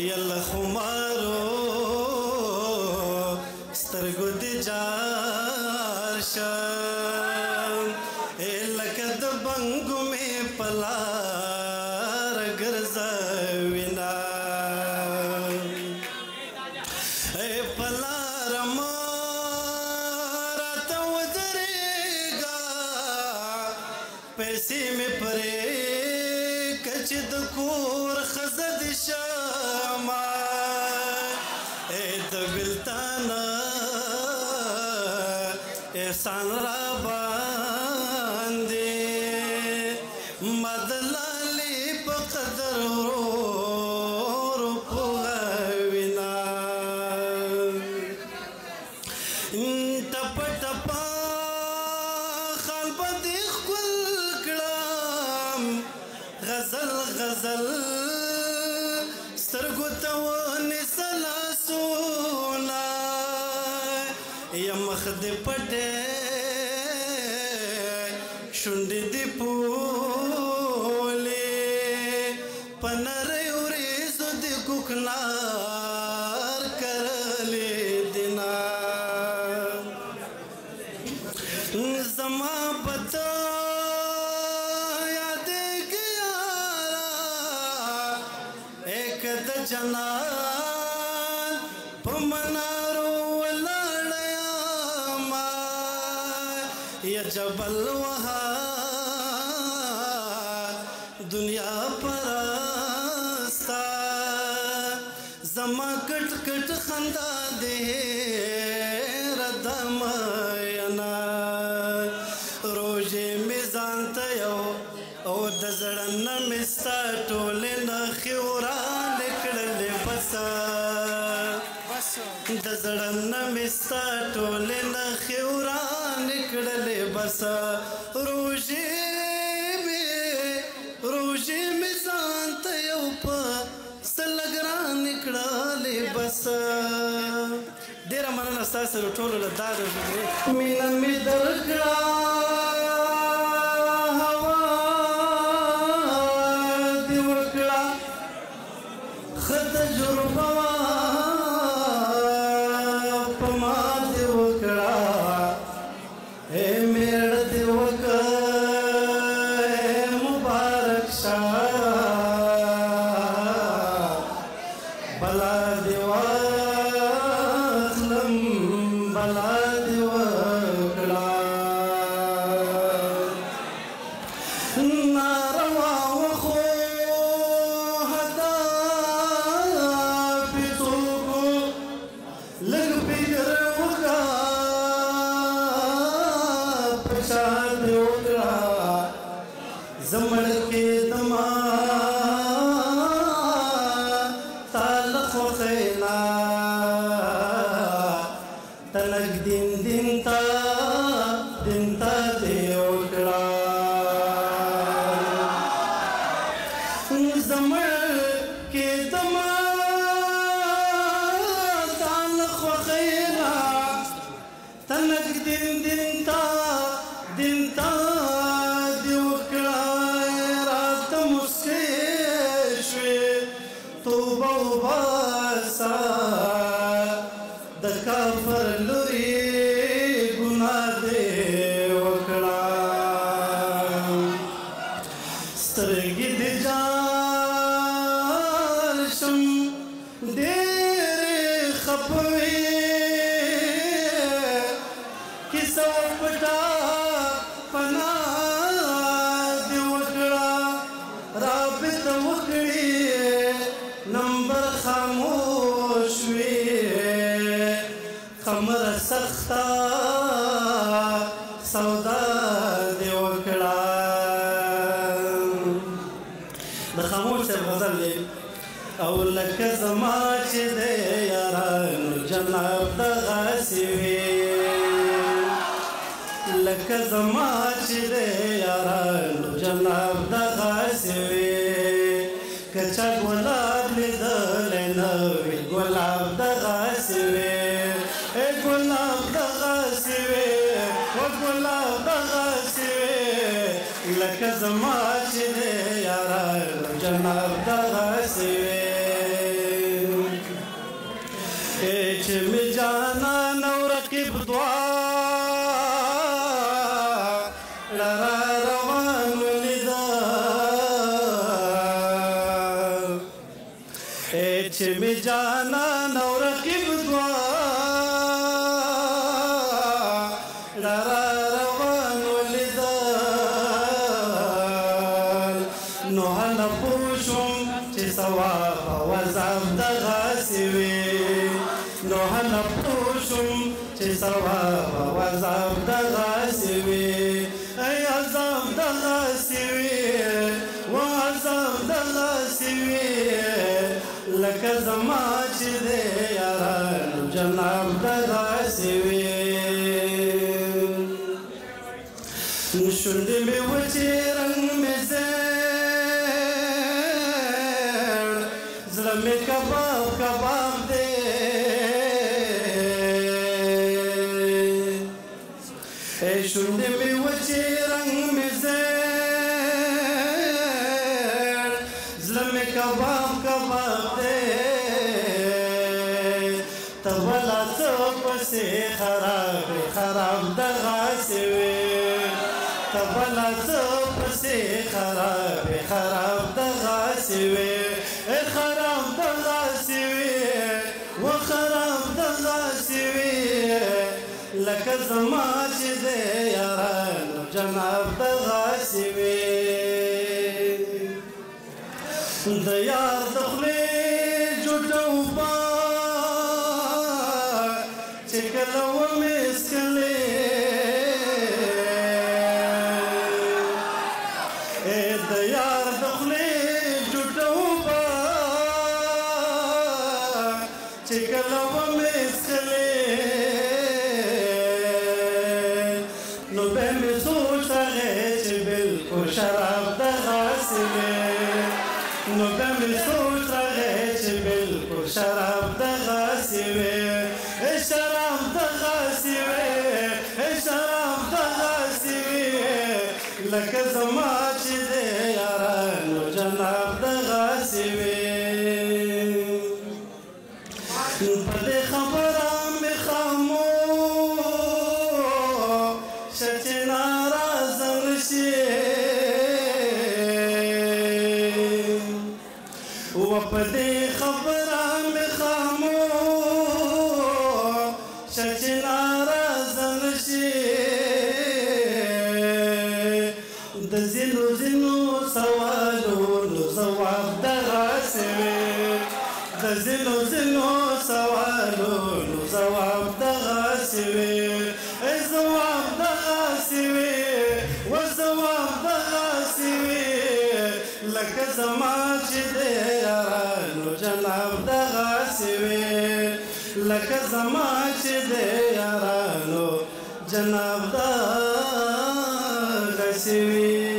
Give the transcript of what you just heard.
یل خمارو سترګو دې جار شم لکه د بنګو مې په لار ګرځوینه په لار مه راته ودرېږه پیسې مې پرېږه چې د کور ښځه دې شمه د بېلتانه احسان را باندې ما د لالې په قدر ورو پوهوینه ټپه ټپه خال به دې ښکل کړم غزل غزل سترګو ته ونیسه لاسونه یا مخ دې پټې شونډې دې پولې په نرۍ وریځو دې کوکنار کرلې دینه زما په تا یادېږي یاره ایک د جنان په منارو ولاړه یمه یا جبل وهار دنیا پرسته زما کټ کټ خندا دې رده مینه روژې مې ځان ته یو او د زړه نه مې ستا ټولې نښې ورانې کړلې بسه د زړه نه مې ستا ټولې نښې ورانې کړلې بسه روژې مې ځان ته یو په سله ګرانې کړلې بسه ډېره مننه ستاسو ټولو له دا مینه مې درکړه هوا دې وکړه ښه تجربه په ما دې وکړه مېړه دې وکړه مبارک شه بلا دې واخلم بلا دې وکړه ناروا وخو هدافې څوک لږ فکر وکړه په چا دې وکړه زه مړ کېدمه تا له خوښۍ نه تلک دین ته دې وکړه زه مړ کېدمه تا له خوښۍ نه تلک دین ته دې وکړه راته مسکۍ شوې توبه وباسه د کافر لوري ګناه دې وکړه سترګې دې جار شم ډېرې خفه وې کیسه پټه پناه دې وکړه رابطه وکړي نمبر خاموش وي خمره سخته سودا دې وکړه د خاموش صاحب غزل دی او لکه زما چې دی یارانو جناب دغسې وي لکه زما چې دی یارانو جناب دغسې وي که چا ګلاب لیدلی نه وي ګلاب دغسې وي ګلاب دغسې وي ګلاب دغسې وي لکه زما چې دی یارانو جناب دغسې وي چې مې جانان او رقیب دواړه را روان ولیدل نو هله پوه شوم چې ثواب او عذاب دغسې وي نو هله پوه شوم چې ثواب او عذاب دغسې وي ای عذاب دغسې وي و عذاب دغسې وي لکه زما چې دی یارانو جناب دغسې وي شونډې مې وچې رنګ مې زیړ زړه مې کباب کباب دی شونډې مې وچې رنګ مې زیړ زړه مې کباب کباب دی ته بلا څه پسې خراب خراب دغسې وي ته بلا څه پسې خراب خراب دغسې وي خراب دغسې وي و خراب دغسې وي لکه زما چې دی یارانو جناب دغسې وي د یار د خولې جوټه اوبه چې کله ومې څښلې د یار د خولې جوټه اوبه چې کله ومې څښلې نو به مې سوچ راغی چې بلکل شراب دغسې وي نو به مې سوچ راغی چې بلکل شراب دغسې وي شراب دغسې وي شراب دغسې وي لکه زما چې دی یارانو جناب دغسې وي په دې خبره مې خاموشه چې ناراضه نه شي و په دې خبره مې خاموشه چې ناراضه نه شي د ځینو ځینو سوالونو ځواب دغسې وي د ځینو ځینو سوالونو ځواب دغسې وي ځواب دغسې وي و ځواب دغسې وي لکه زما چې دی یارانو جناب دغسې وي لکه زما چې دی یارانو جناب دغسې وي